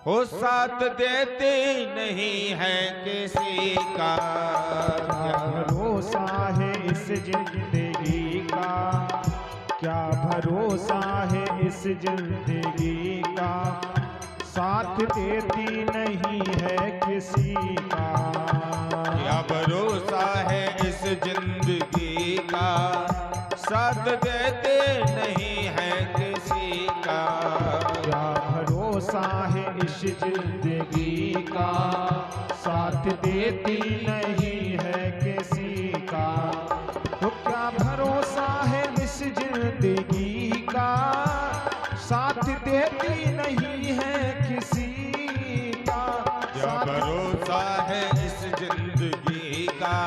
हो साथ देते नहीं है किसी का। क्या भरोसा है इस जिंदगी का, क्या भरोसा है इस जिंदगी का, साथ देती नहीं है किसी का। क्या भरोसा है इस जिंदगी का, साथ देते नहीं है किसी का। क्या भरोसा है इस जिंदगी का, साथ देती नहीं है किसी का। तो क्या भरोसा है इस जिंदगी का, साथ देती नहीं है किसी का। क्या भरोसा है इस जिंदगी का,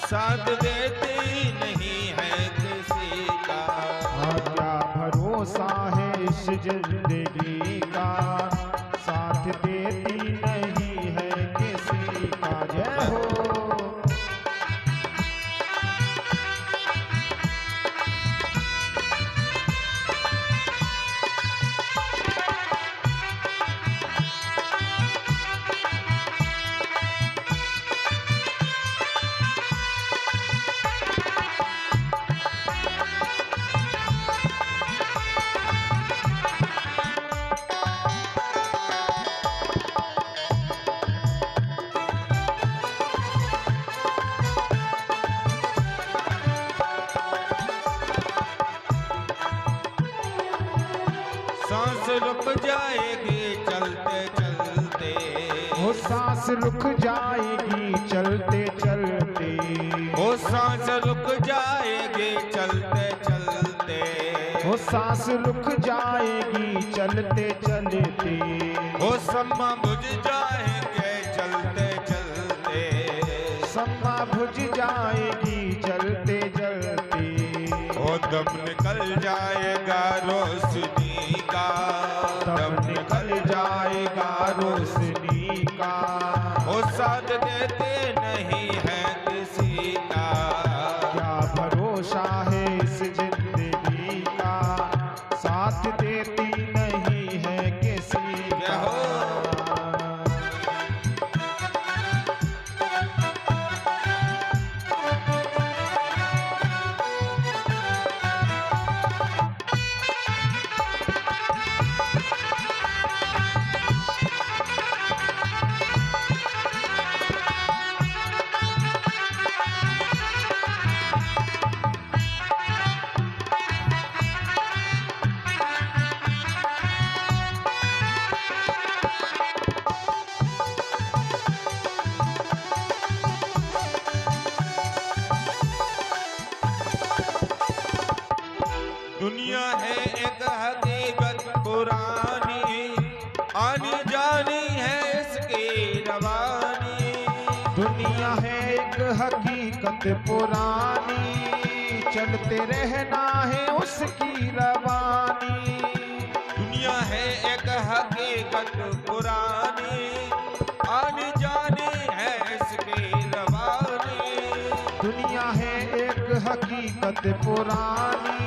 साथ देते नहीं है किसी का। क्या भरोसा है इस जिंदगी का, साथ देती नहीं है किसी का। जय हो। सांस रुक जाएगी चलते चलते, वो सांस रुक जाएगी चलते चलते, वो सांस रुक जाएगी चलते चलते, वो सांस रुक जाएगी चलते चलते, वो सम्मा बुझ जाएंगे चलते चलते, सम्मा बुझ जाएगी चलते चलते, वो दम निकल जाएगा रोशनी का, दम निकल जाएगा रोशनी का। वो साथ देते नहीं है किसी का। क्या भरोसा है इस जिंदगी का, साथ देती नहीं है किसी का। दुनिया है एक हकीकत पुरानी, आनी जानी है इसकी रवानी। दुनिया है एक हकीकत पुरानी, चलते रहना है उसकी रवानी। दुनिया है एक हकीकत पुरानी, आनी जानी है इसकी रवानी। दुनिया है एक हकीकत पुरानी,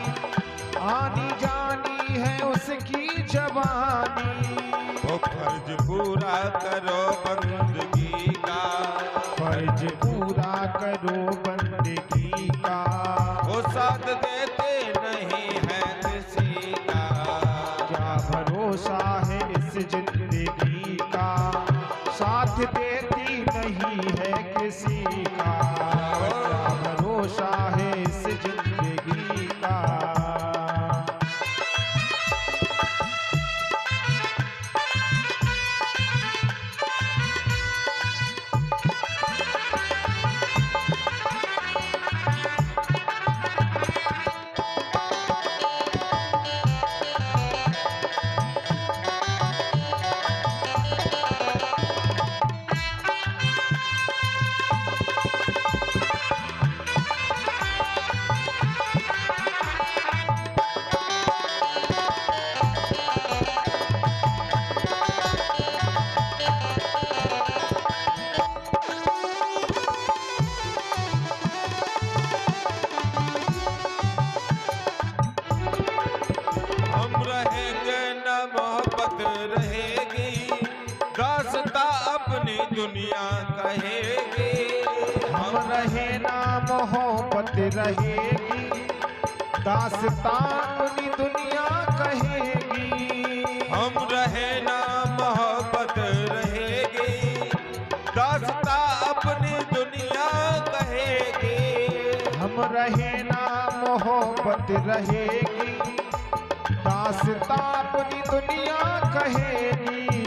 आनी जानी है उसकी जवानी। वो फर्ज पूरा करो बंदगी का, फर्ज पूरा करो बंदगी का। वो साथ देते नहीं है किसी का। क्या भरोसा है इस जिंदगी का, साथ देती नहीं है किसी का। क्या भरोसा है इस जिंदगी का। रहेगी, दास्तां अपनी दुनिया कहेगी। हम रहे ना मोहब्बत रहेगी, दास्तां अपनी दुनिया कहेगी। हम रहे ना मोहब्बत रहेगी, दास्तां अपनी दुनिया कहेगी।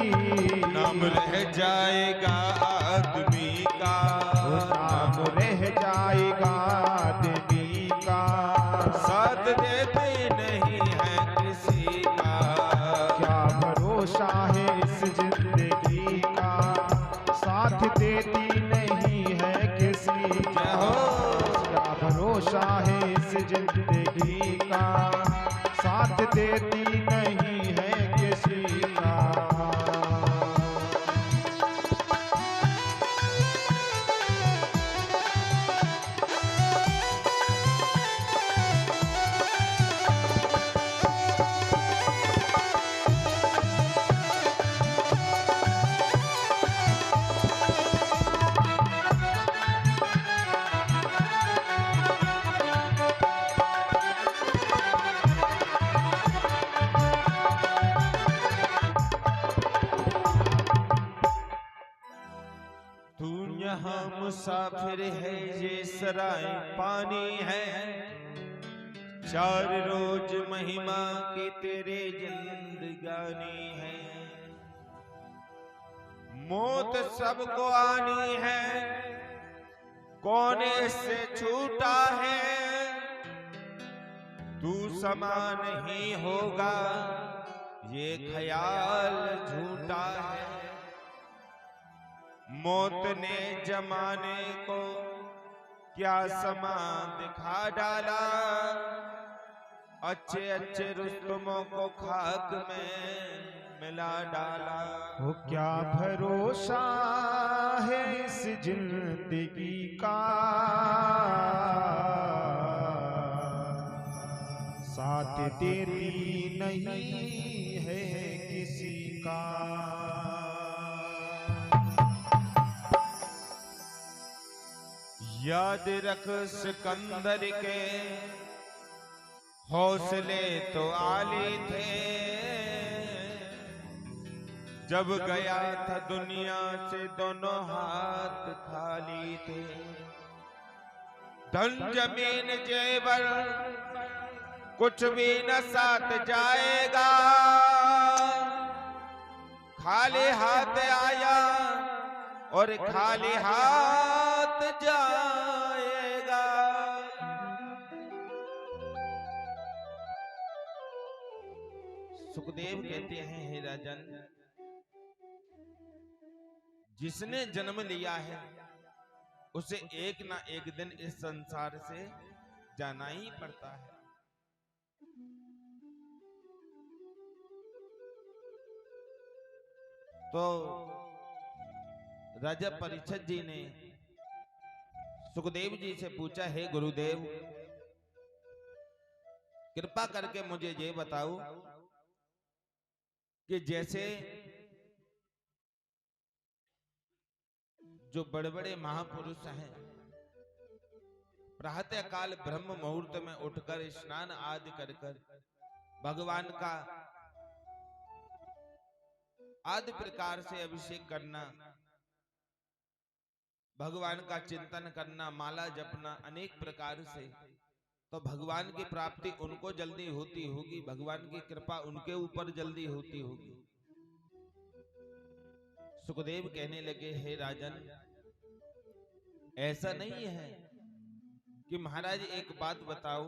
नाम रह जाएगा आदमी का, नाम रह जाएगा आदमी का, साथ देते नहीं है किसी का। क्या भरोसा है इस जिंदगी का, साथ देती नहीं है किसी का। क्या भरोसा है इस जिंदगी का, साथ देती नहीं है किसी का। तू यहाँ मुसाफिर है, ये सराय पानी है। 4 रोज महिमा की तेरे जिंदगानी है। मौत सबको आनी है, कौन इससे छूटा है। तू समान ही होगा, ये ख्याल झूठा है। मौत ने जमाने को क्या समा दिखा डाला, अच्छे अच्छे रुस्तमों को खाक में मिला डाला। वो क्या भरोसा है इस जिंदगी का, साथ देती नहीं है किसी का। याद रख सिकंदर के हौसले तो आली थे, जब गया था दुनिया से दोनों हाथ खाली थे। धन जमीन जेवर कुछ भी न साथ जाएगा, खाली हाथ आया और खाली हाथ जाएगा। सुखदेव कहते हैं, हे राजन, जिसने जन्म लिया है उसे एक ना एक दिन इस संसार से जाना ही पड़ता है। तो राजा परीक्षित जी ने सुखदेव जी से पूछा, हे गुरुदेव, कृपा करके मुझे ये बताओ कि जैसे जो बड़े बड़े महापुरुष हैं, प्रातः काल ब्रह्म मुहूर्त में उठकर स्नान आदि कर भगवान का आदि प्रकार से अभिषेक करना, भगवान का चिंतन करना, माला जपना अनेक प्रकार से, तो भगवान की प्राप्ति उनको जल्दी होती होगी, भगवान की कृपा उनके ऊपर जल्दी होती होगी। सुखदेव कहने लगे, हे राजन, ऐसा नहीं है कि महाराज एक बात बताओ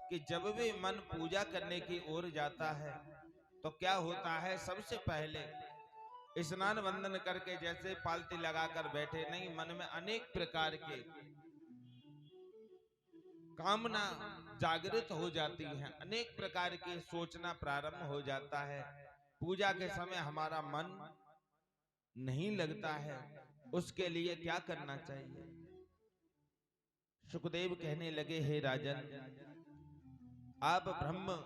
कि जब भी मन पूजा करने की ओर जाता है तो क्या होता है, सबसे पहले स्नान वंदन करके जैसे पालती लगाकर बैठे नहीं, मन में अनेक प्रकार के कामना जागृत हो जाती है, अनेक प्रकार की सोचना प्रारंभ हो जाता है। पूजा के समय हमारा मन नहीं लगता है, उसके लिए क्या करना चाहिए? सुखदेव कहने लगे, हे राजन, आप ब्रह्म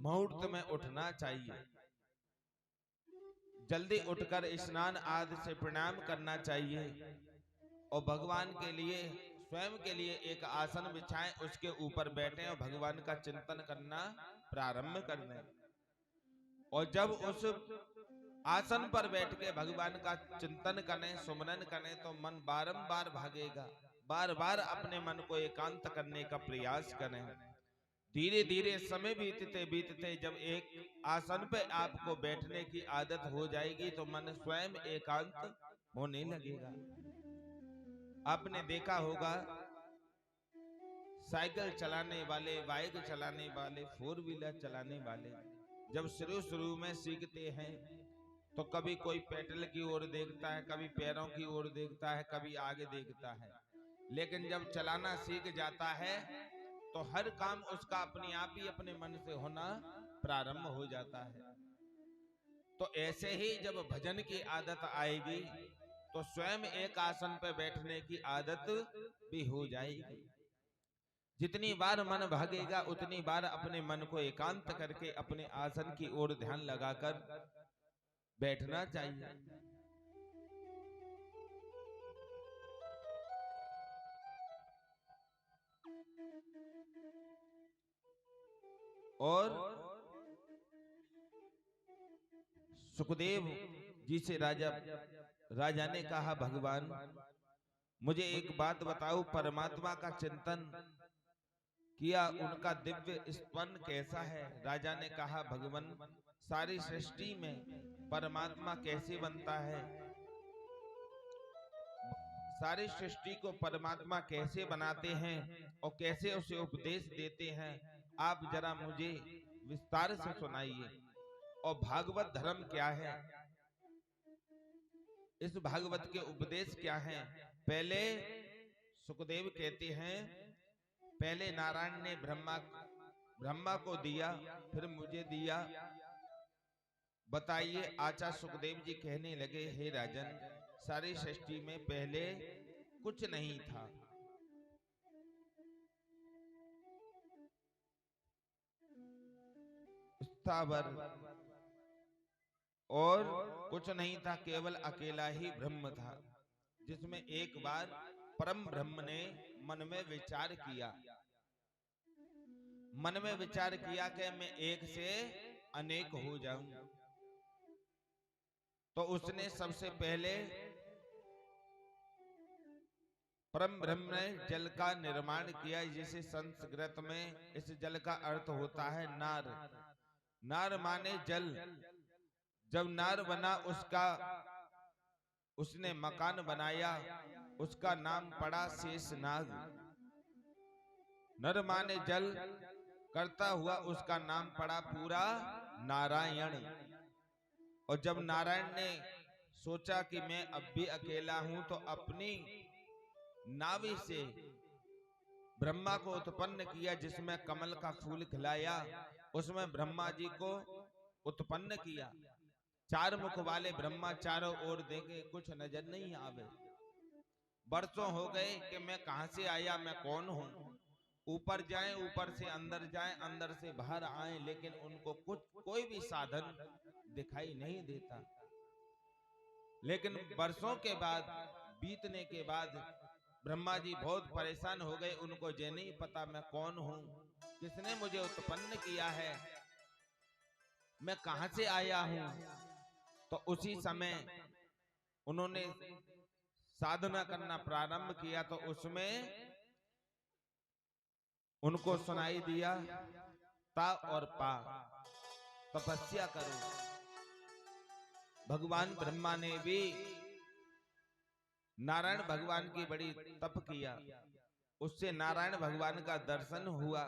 मुहूर्त में उठना चाहिए, जल्दी उठकर स्नान आदि से प्रणाम करना चाहिए और भगवान के लिए स्वयं के लिए एक आसन बिछाएं, उसके ऊपर बैठें और भगवान का चिंतन करना प्रारंभ कर दें। और जब उस आसन पर बैठ के भगवान का चिंतन करें, सुमरन करें, तो मन बारंबार भागेगा। बार बार अपने मन को एकांत करने का प्रयास करें। धीरे धीरे समय बीतते बीतते जब एक आसन पे आपको बैठने की आदत हो जाएगी तो मन स्वयं एकांत होने लगेगा। आपने देखा होगा साइकिल चलाने वाले, बाइक चलाने वाले, 4 व्हीलर चलाने वाले जब शुरू में सीखते हैं तो कभी कोई पेडल की ओर देखता है, कभी पैरों की ओर देखता है, कभी आगे देखता है। लेकिन जब चलाना सीख जाता है तो हर काम उसका अपने आप ही अपने मन से होना प्रारंभ हो जाता है। तो ऐसे ही जब भजन की आदत आएगी तो स्वयं एक आसन पर बैठने की आदत भी हो जाएगी। जितनी बार मन भागेगा उतनी बार अपने मन को एकांत करके अपने आसन की ओर ध्यान लगाकर बैठना चाहिए। और सुखदेव जी से राजा ने कहा, भगवान मुझे एक बात बताओ, परमात्मा का चिंतन किया, उनका दिव्य स्पंद कैसा है? राजा ने कहा, भगवान सारी सृष्टि में परमात्मा कैसे बनता है, सारी सृष्टि को परमात्मा कैसे बनाते हैं और कैसे उसे उपदेश देते हैं, आप जरा मुझे विस्तार से सुनाइए। और भागवत धर्म क्या है, इस भागवत के उपदेश क्या हैं? पहले सुखदेव कहते हैं, पहले नारायण ने ब्रह्मा को दिया, फिर मुझे दिया, बताइए। आचार्य सुखदेव जी कहने लगे, हे राजन, सारी सृष्टि में पहले कुछ नहीं था, स्थावर और कुछ नहीं था, केवल अकेला ही ब्रह्म था, जिसमें एक बार परम ब्रह्म ने मन में विचार किया। मन में विचार किया कि मैं एक से अनेक हो जाऊं। तो उसने सबसे पहले परम ब्रह्म ने जल का निर्माण किया, जिसे संस्कृत में इस जल का अर्थ होता है नार। नार माने जल। जब नार बना, उसने मकान बनाया, उसका नाम पड़ा शेषनाग। नर माने जल करता हुआ उसका नाम पड़ा पूरा नारायण। और जब नारायण ने सोचा कि मैं अब भी अकेला हूं, तो अपनी नाभि से ब्रह्मा को उत्पन्न किया, जिसमें कमल का फूल खिलाया, उसमें ब्रह्मा जी को उत्पन्न किया। 4 मुख वाले ब्रह्मा चारों ओर देखे, कुछ नजर नहीं आवे। बरसों हो गए कि मैं कहां से आया, मैं कौन हूं। ऊपर जाएं, ऊपर से अंदर जाएं, अंदर से बाहर आए, लेकिन उनको कोई भी साधन दिखाई नहीं देता। लेकिन वर्षों के बाद, बीतने के बाद ब्रह्मा जी बहुत परेशान हो गए। उनको ये नहीं पता मैं कौन हूं, किसने मुझे उत्पन्न किया है, मैं कहां से आया हूं। तो उसी समय उन्होंने साधना करना प्रारंभ किया, तो उसमें उनको सुनाई दिया, ता और पा, तपस्या करो। भगवान ब्रह्मा ने भी नारायण भगवान की बड़ी तप किया, उससे नारायण भगवान का दर्शन हुआ।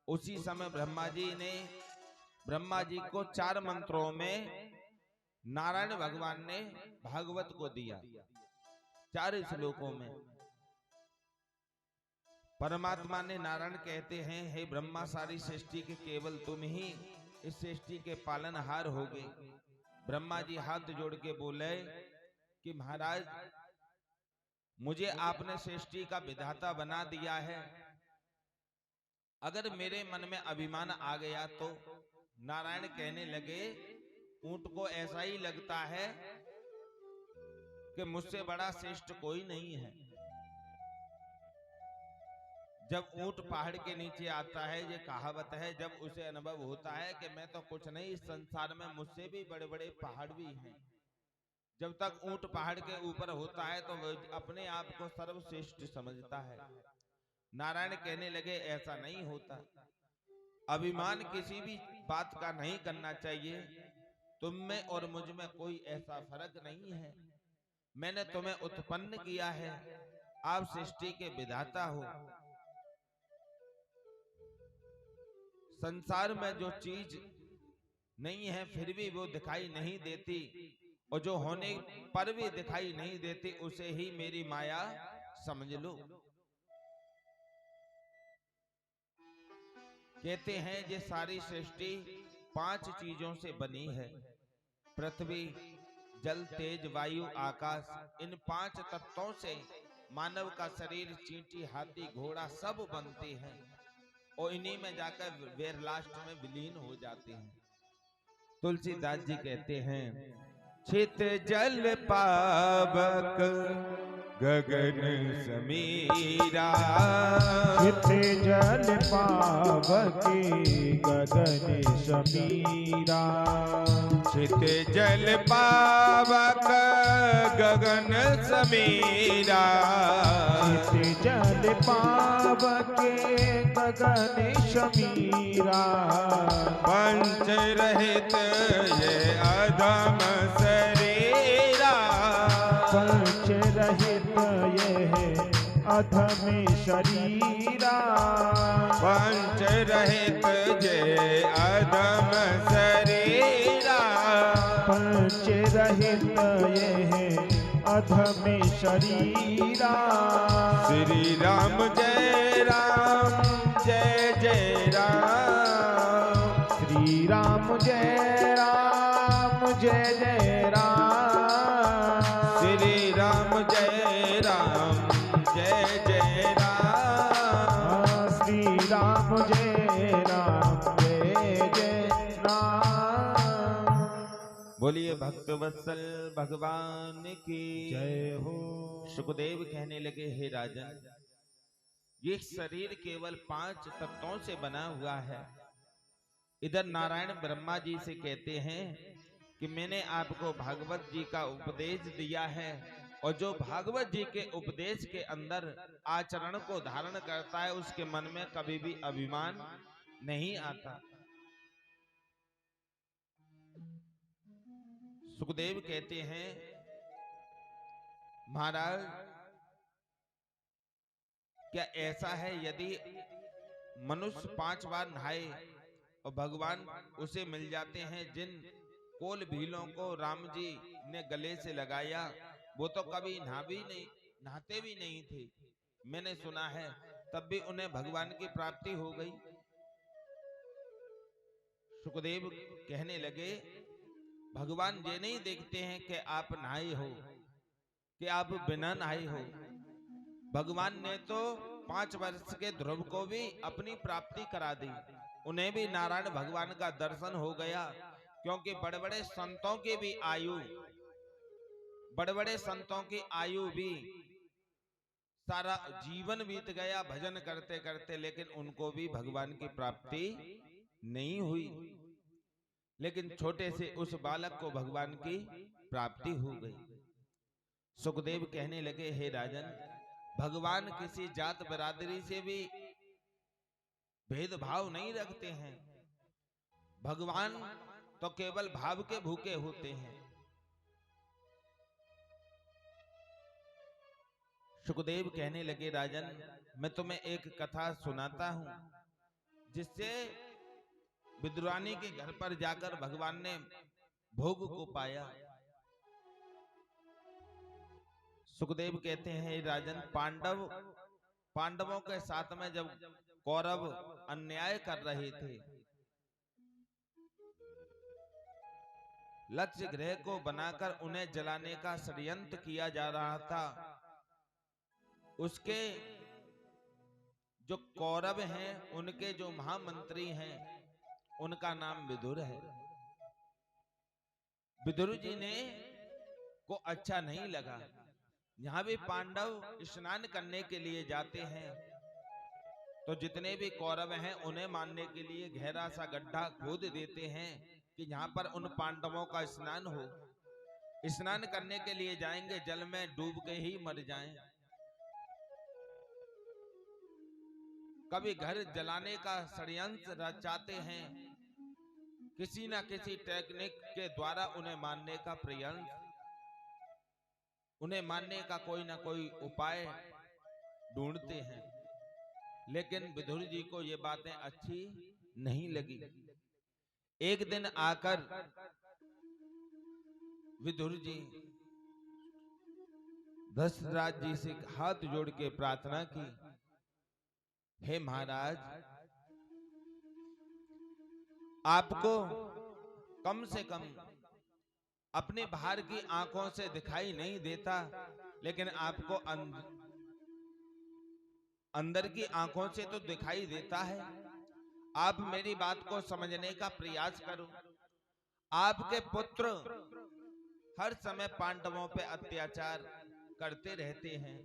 उसी समय ब्रह्मा जी को 4 मंत्रों में नारायण भगवान ने भागवत को दिया। 4 श्लोकों में परमात्मा ने, नारायण कहते हैं, हे ब्रह्मा, सारी सृष्टि के केवल तुम ही इस सृष्टि के पालनहार होगे। ब्रह्मा जी हाथ जोड़ के बोले कि महाराज, मुझे आपने सृष्टि का विधाता बना दिया है, अगर मेरे मन में अभिमान आ गया तो। नारायण कहने लगे, ऊंट को ऐसा ही लगता है कि मुझसे बड़ा श्रेष्ठ कोई नहीं है। जब ऊंट पहाड़ के नीचे आता है, ये कहावत है, जब उसे अनुभव होता है कि मैं तो कुछ नहीं, इस संसार में मुझसे भी बड़े बड़े पहाड़ भी हैं। जब तक ऊंट पहाड़ के ऊपर होता है तो वह अपने आप को सर्वश्रेष्ठ समझता है। नारायण कहने लगे ऐसा नहीं होता। अभिमान किसी भी बात का नहीं करना चाहिए। तुम में और मुझ में कोई ऐसा फर्क नहीं है। मैंने तुम्हें उत्पन्न किया है, आप सृष्टि के विधाता हो। संसार में जो चीज नहीं है फिर भी वो दिखाई नहीं देती, और जो होने पर भी दिखाई नहीं देती उसे ही मेरी माया समझ लो। कहते हैं ये सारी सृष्टि 5 चीजों से बनी है। पृथ्वी, जल, तेज, वायु, आकाश। इन 5 तत्वों से मानव का शरीर, चींटी, हाथी, घोड़ा सब बनते हैं और इन्हीं में जाकर वेर लास्ट में विलीन हो जाते हैं। तुलसीदास जी कहते हैं, छित जल पावक गगन समीरा। छित जल पावक गगन समीरा। छित जल पावक गगन समीरा। छित जल पावक गगन समीरा। पंच रहित ये अधम शरीरा। पंच रहित यह अधम शरीरा। पंच रहित जे अधम शरीरा। पंच रहित यह अधम शरीरा। श्री राम जय राम, जय जय राम। श्री राम जय राम, जय जय राम। श्री राम जय राम, जय जय राम। श्री राम जय राम, जय जय राम। बोलिए भक्त वत्सल भगवान की जय हो। सुखदेव कहने लगे, हे राजन, ये शरीर केवल 5 तत्वों से बना हुआ है। इधर नारायण ब्रह्मा जी से कहते हैं कि मैंने आपको भागवत जी का उपदेश दिया है, और जो भागवत जी के उपदेश के अंदर आचरण को धारण करता है उसके मन में कभी भी अभिमान नहीं आता। सुखदेव कहते हैं, महाराज क्या ऐसा है यदि मनुष्य 5 बार नहाए और भगवान उसे मिल जाते हैं, जिन कोल भीलों को राम जी ने गले से लगाया वो तो कभी नहाते भी नहीं थे। मैंने सुना है तब भी उन्हें भगवान की प्राप्ति हो गई। सुखदेव कहने लगे, भगवान ये नहीं देखते हैं कि आप नहाए हो कि आप बिना नहाए हो। भगवान ने तो 5 वर्ष के ध्रुव को भी अपनी प्राप्ति करा दी। उन्हें भी नारायण भगवान का दर्शन हो गया, क्योंकि बड़े बड़े संतों की भी आयु, बड़े बड़े संतों की आयु भी सारा जीवन बीत गया भजन करते करते, लेकिन उनको भी भगवान की प्राप्ति नहीं हुई। लेकिन छोटे से उस बालक को भगवान की प्राप्ति हो गई। सुखदेव कहने लगे, हे राजन, भगवान किसी जात बिरादरी से भी भेदभाव नहीं रखते हैं। भगवान तो केवल भाव के भूखे होते हैं। सुखदेव कहने लगे, राजन, मैं तुम्हें एक कथा सुनाता हूं, जिससे विदुरानी के घर पर जाकर भगवान ने भोग को पाया। सुखदेव कहते हैं, राजन, पांडवों के साथ में जब कौरव अन्याय कर रहे थे, लक्ष्य ग्रह को बनाकर उन्हें जलाने का षड्यंत्र किया जा रहा था, उसके जो कौरव हैं, उनके जो महामंत्री हैं, उनका नाम विदुर है। विदुर जी ने को अच्छा नहीं लगा। यहां भी पांडव स्नान करने के लिए जाते हैं, तो जितने भी कौरव हैं उन्हें मारने के लिए गहरा सा गड्ढा खोद देते हैं कि जहां पर उन पांडवों का स्नान हो। स्नान करने के लिए जाएंगे, जल में डूब के ही मर जाएं। कभी घर जलाने का षड्यंत्र रचाते हैं, किसी ना किसी टेक्निक के द्वारा उन्हें मारने का प्रयास, उन्हें मारने का कोई ना कोई उपाय ढूंढते हैं। लेकिन विदुर जी को ये बातें अच्छी नहीं लगी। एक दिन आकर विदुर जी दशरथ जी से हाथ जोड़ के प्रार्थना की, हे महाराज, आपको कम से कम अपने बाहर की आंखों से दिखाई नहीं देता, लेकिन आपको अंदर की आंखों से तो दिखाई देता है। आप मेरी बात को समझने का प्रयास करो। आपके पुत्र हर समय पांडवों पे अत्याचार करते रहते हैं।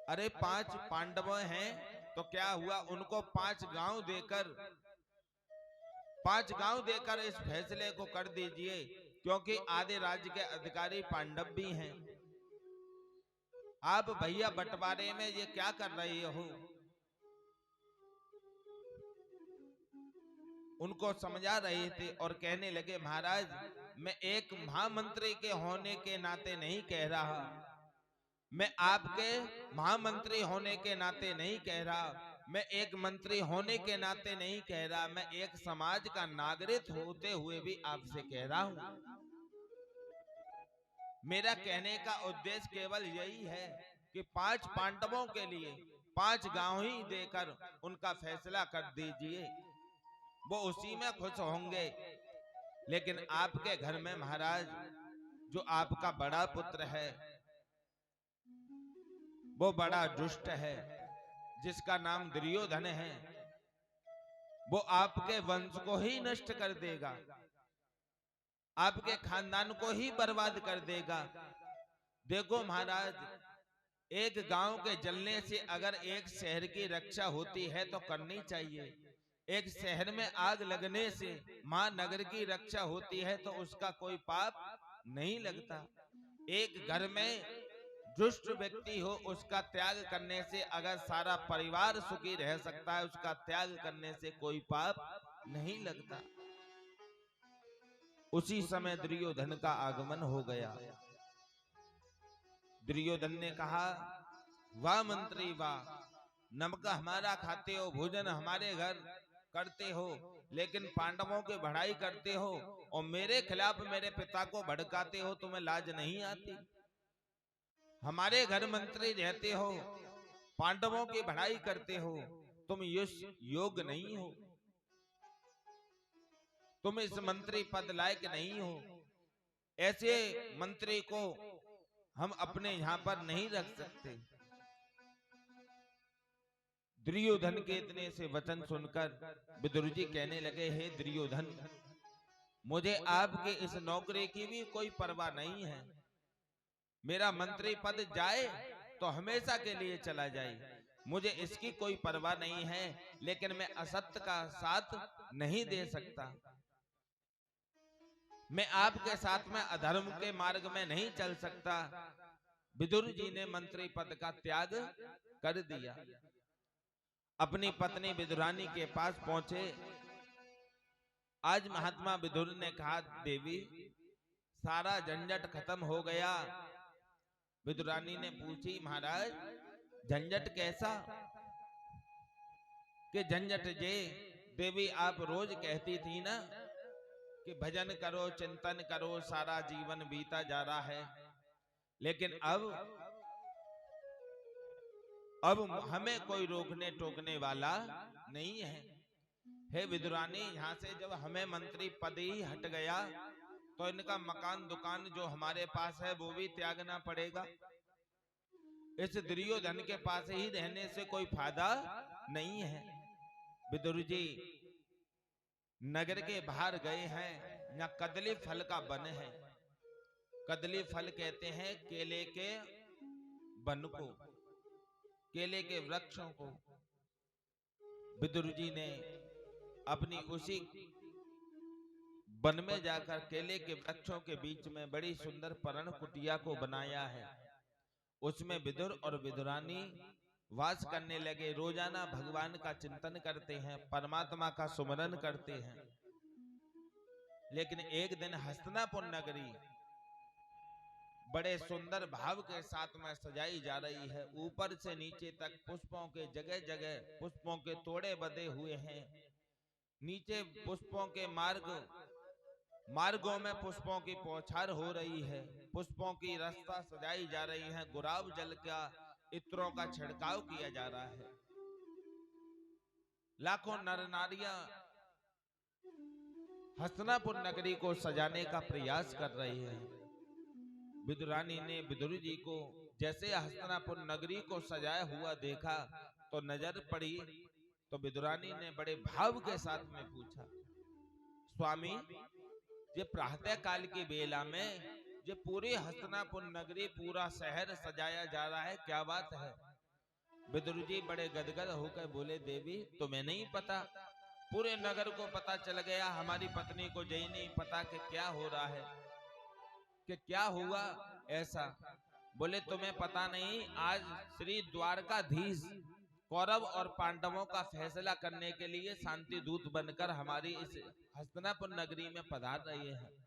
अरे 5 पांडव हैं तो क्या हुआ, उनको 5 गांव देकर इस फैसले को कर दीजिए, क्योंकि आधे राज्य के अधिकारी पांडव भी हैं। आप भैया बंटवारे में ये क्या कर रहे हो? उनको समझा रहे थे और कहने लगे, महाराज, मैं एक महामंत्री के होने के नाते नहीं कह रहा, मैं आपके महामंत्री होने के नाते नहीं कह रहा, मैं एक मंत्री होने के नाते नहीं कह रहा, मैं एक समाज का नागरिक होते हुए भी आपसे कह रहा हूं। मेरा कहने का उद्देश्य केवल यही है कि 5 पांडवों के लिए 5 गांव ही देकर उनका फैसला कर दीजिए, वो उसी में खुश होंगे। लेकिन आपके घर में महाराज जो आपका बड़ा पुत्र है वो बड़ा दुष्ट है, जिसका नाम दुर्योधन है, वो आपके वंश को ही नष्ट कर देगा, आपके खानदान को ही बर्बाद कर देगा। देखो महाराज, एक गांव के जलने से अगर एक शहर की रक्षा होती है तो करनी चाहिए। एक शहर में आग लगने से महानगर की रक्षा होती है तो उसका कोई पाप नहीं लगता। एक घर में दुष्ट व्यक्ति हो, उसका त्याग करने से अगर सारा परिवार सुखी रह सकता है, उसका त्याग करने से कोई पाप नहीं लगता। उसी समय दुर्योधन का आगमन हो गया। दुर्योधन ने कहा, वाह मंत्री वाह, नमक हमारा खाते हो, भोजन हमारे घर करते हो, लेकिन पांडवों की बढ़ाई करते हो और मेरे खिलाफ मेरे पिता को भड़काते हो, तुम्हें लाज नहीं आती? हमारे घर मंत्री रहते हो, पांडवों की बढ़ाई करते हो, तुम योग नहीं हो, तुम इस मंत्री पद लायक नहीं हो। ऐसे मंत्री को हम अपने यहां पर नहीं रख सकते। दुर्योधन के इतने से वचन सुनकर विदुर जी कहने लगे, हे दुर्योधन, मुझे आपके इस नौकरी की भी कोई परवाह नहीं है। मेरा मंत्री पद जाए तो हमेशा के लिए चला जाए, मुझे इसकी कोई परवाह नहीं है, लेकिन मैं असत्य का साथ नहीं दे सकता। मैं आपके साथ में अधर्म के मार्ग में नहीं चल सकता। विदुर जी ने मंत्री पद का त्याग कर दिया। अपनी पत्नी विदुरानी के पास पहुंचे। आज महात्मा विदुर ने कहा, देवी, सारा झंझट खत्म हो गया। विदुरानी ने पूछी, महाराज, झंझट कैसा? कि झंझट जे देवी, आप रोज कहती थी ना कि भजन करो, चिंतन करो, सारा जीवन बीता जा रहा है, लेकिन अब हमें कोई रोकने टोकने वाला नहीं है। हे विदुरानी, यहाँ से जब हमें मंत्री पद ही हट गया तो इनका मकान दुकान जो हमारे पास है वो भी त्यागना पड़ेगा। इस दुर्योधन के पास ही रहने से कोई फायदा नहीं है। विदुर जी नगर के बाहर गए हैं, यहाँ कदली फल का वन है। कदली फल कहते हैं केले के वन को। केले के वृक्षों को विदुर जी ने अपनी उसी वन में जाकर केले के वृक्षों के बीच में बड़ी सुंदर पर्ण कुटिया को बनाया है। उसमें विदुर और विदुरानी वास करने लगे। रोजाना भगवान का चिंतन करते हैं, परमात्मा का सुमरन करते हैं। लेकिन एक दिन हस्तिनापुर नगरी बड़े सुंदर भाव के साथ में सजाई जा रही है। ऊपर से नीचे तक पुष्पों के जगह जगह पुष्पों के तोड़े बंधे हुए हैं। नीचे पुष्पों के मार्गों में पुष्पों की बौछार हो रही है। पुष्पों की रास्ता सजाई जा रही है। गुलाब जल का, इत्रों का छिड़काव किया जा रहा है। लाखों नर नारियां हस्तिनापुर नगरी को सजाने का प्रयास कर रही है। विदुरानी ने विदुर जी को जैसे हस्तिनापुर नगरी को सजाया हुआ देखा तो नजर पड़ी, तो विदुरानी ने बड़े भाव के साथ में पूछा, स्वामी, ये प्रातः काल की बेला में ये पूरी हस्तिनापुर नगरी, पूरा शहर सजाया जा रहा है, क्या बात है? विदुर जी बड़े गदगद होकर बोले, देवी तुम्हें नहीं पता? पूरे नगर को पता चल गया, हमारी पत्नी को यही नहीं पता कि क्या हो रहा है, कि क्या हुआ ऐसा। बोले तुम्हें पता नहीं, आज श्री द्वारकाधीश कौरव और पांडवों का फैसला करने के लिए शांति दूत बनकर हमारी इस हस्तिनापुर नगरी में पधार रहे हैं।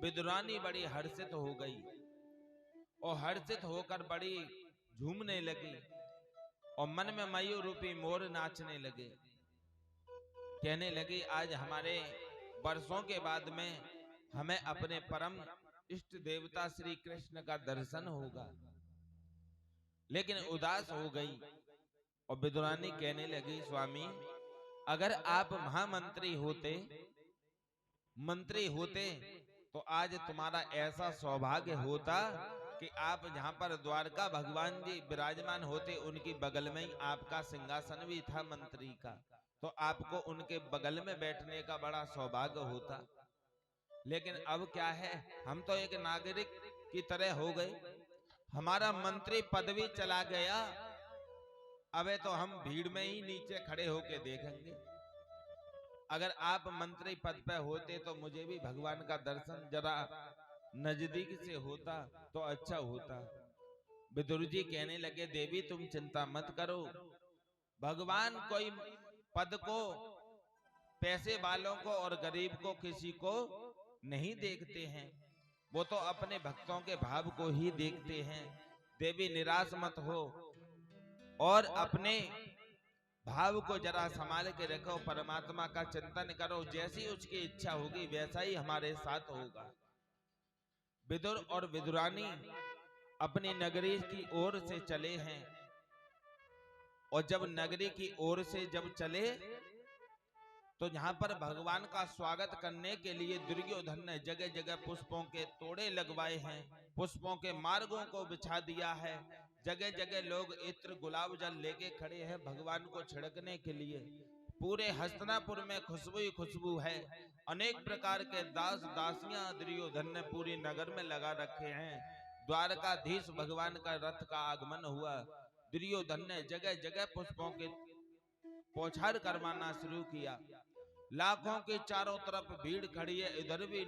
विदुरानी बड़ी हर्षित हो गई और हर्षित होकर बड़ी झूमने लगी और मन में मयूर रूपी मोर नाचने लगे। कहने लगी, आज हमारे वर्षों के बाद में हमें अपने परम इष्ट देवता श्री कृष्ण का दर्शन होगा। लेकिन उदास हो गई और विदुरानी कहने लगी, स्वामी, अगर आप महामंत्री होते, मंत्री होते तो आज तुम्हारा ऐसा सौभाग्य होता कि आप जहां पर द्वारका भगवान जी विराजमान होते, उनकी बगल में ही आपका सिंहासन भी था मंत्री का, तो आपको उनके बगल में बैठने का बड़ा सौभाग्य होता। लेकिन अब क्या है, हम तो एक नागरिक की तरह हो गए, हमारा मंत्री पद भी चला गया, अबे तो हम भीड़ में ही नीचे खड़े होके देखेंगे। अगर आप मंत्री पद पे होते तो मुझे भी भगवान का दर्शन जरा नजदीक से होता तो अच्छा होता। विदुर जी कहने लगे, देवी तुम चिंता मत करो, भगवान कोई पद को, पैसे वालों को और गरीब को किसी को नहीं देखते हैं, वो तो अपने भक्तों के भाव को ही देखते हैं। देवी निराश मत हो और अपने भाव को जरा संभाल के रखो, परमात्मा का चिंतन करो, जैसी उसकी इच्छा होगी वैसा ही हमारे साथ होगा। विदुर और विदुरानी अपनी नगरी की ओर से चले हैं और जब नगरी की ओर से जब चले तो यहाँ पर भगवान का स्वागत करने के लिए दुर्योधन ने जगह जगह पुष्पों के तोड़े लगवाए हैं, पुष्पों के मार्गों को बिछा दिया है। जगह जगह लोग इत्र गुलाब जल लेके खड़े हैं भगवान को छिड़कने के लिए। पूरे हस्तिनापुर में खुशबू ही खुशबू है। अनेक प्रकार के दास दासियां दुर्योधन ने पूरी नगर में लगा रखे हैं। द्वारकाधीश भगवान का रथ का आगमन हुआ। दुर्योधन ने जगह जगह पुष्पों के बौछार करवाना शुरू किया। लाखों के चारों तरफ भीड़ खड़ी है, इधर भी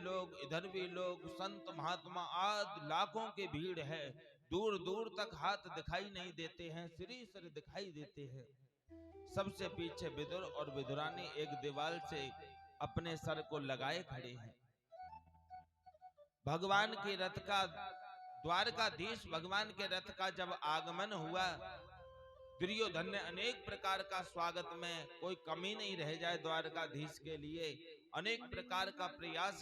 लोग, संत महात्मा आदि लाखों की भीड़ है। दूर दूर तक हाथ दिखाई नहीं देते हैं, सिर दिखाई देते हैं। सबसे पीछे विदुर और विदुरानी एक दीवार से अपने सर को लगाए खड़े हैं। भगवान के रथ का, द्वारकाधीश भगवान के रथ का जब आगमन हुआ, दुर्योधन ने अनेक प्रकार का स्वागत में कोई कमी नहीं रह जाए द्वारकाधीश के लिए, अनेक प्रकार का प्रयास